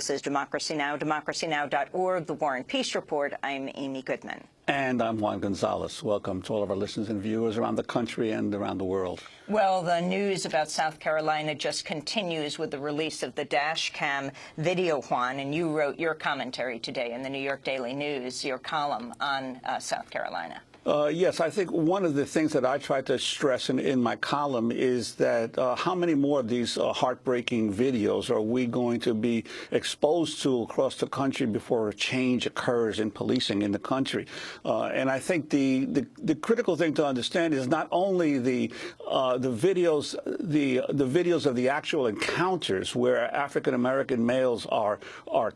This is Democracy Now!, democracynow.org, The War and Peace Report. I'm Amy Goodman. And I'm Juan González. Welcome to all of our listeners and viewers around the country and around the world. Well, the news about South Carolina just continues with the release of the dash cam video, Juan, and you wrote your commentary today in the New York Daily News, your column on South Carolina. Yes, I think one of the things that I try to stress in my column is that how many more of these heartbreaking videos are we going to be exposed to across the country before a change occurs in policing in the country? And I think the critical thing to understand is not only the videos of the actual encounters where African American males are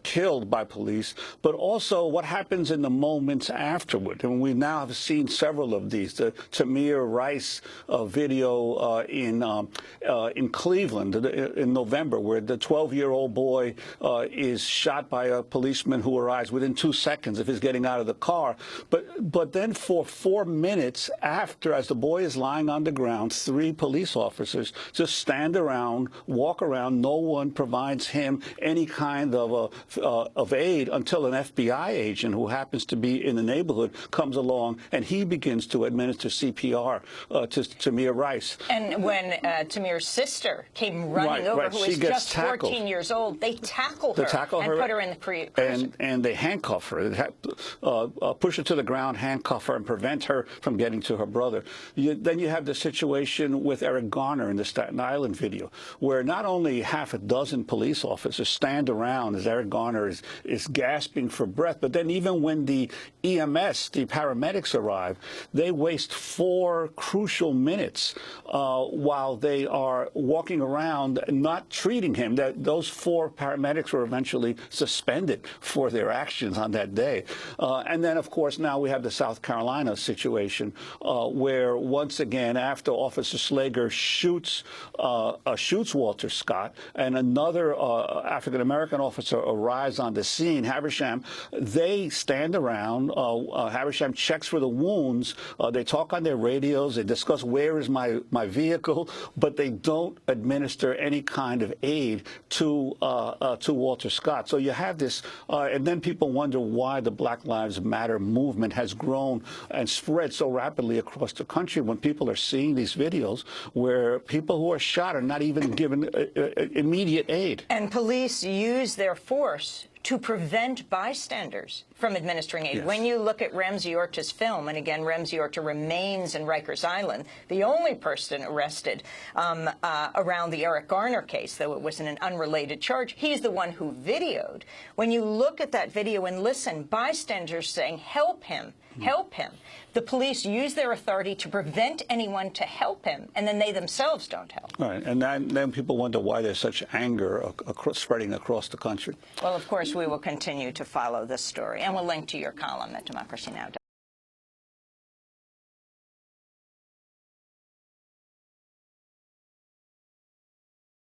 killed by police, but also what happens in the moments afterward. And we now have seen several of these. The Tamir Rice video in Cleveland in November, where the 12-year-old boy is shot by a policeman who arrives within 2 seconds of his getting out of the car. But then for 4 minutes after, as the boy is lying on the ground, 3 police officers just stand around, walk around. No one provides him any kind of aid until an FBI agent who happens to be in the neighborhood comes along, and he begins to administer CPR to Tamir Rice. And when Tamir's sister came running over, who is just 14 years old, they tackle her and put her in the prison. And they handcuff her, push her to the ground, handcuff her, and prevent her from getting to her brother. Then you have the situation with Eric Garner in the Staten Island video, where not only half a dozen police officers stand around as Eric Garner is gasping for breath, but then even when the EMS, the paramedics arrive, they waste 4 crucial minutes while they are walking around not treating him. Those 4 paramedics were eventually suspended for their actions on that day. And then, of course, now we have the South Carolina situation where, once again, after Officer Slager shoots Walter Scott and another African-American officer arrives on the scene, Havisham, they stand around. Havisham checks for the wounds. They talk on their radios. They discuss where is my vehicle, but they don't administer any kind of aid to Walter Scott. So you have this, and then people wonder why the Black Lives Matter movement has grown and spread so rapidly across the country when people are seeing these videos where people who are shot are not even given immediate aid. And police use their force to prevent bystanders from administering aid. Yes. When you look at Ramsey Orta's film, and again, Ramsey Orta remains in Rikers Island, the only person arrested around the Eric Garner case, though it was in an unrelated charge, he's the one who videoed. When you look at that video and listen, bystanders saying, help him, help him. The police use their authority to prevent anyone to help him, and then they themselves don't help. Right, and then people wonder why there's such anger spreading across the country. Well, of course, we will continue to follow this story, and we'll link to your column at democracynow.org.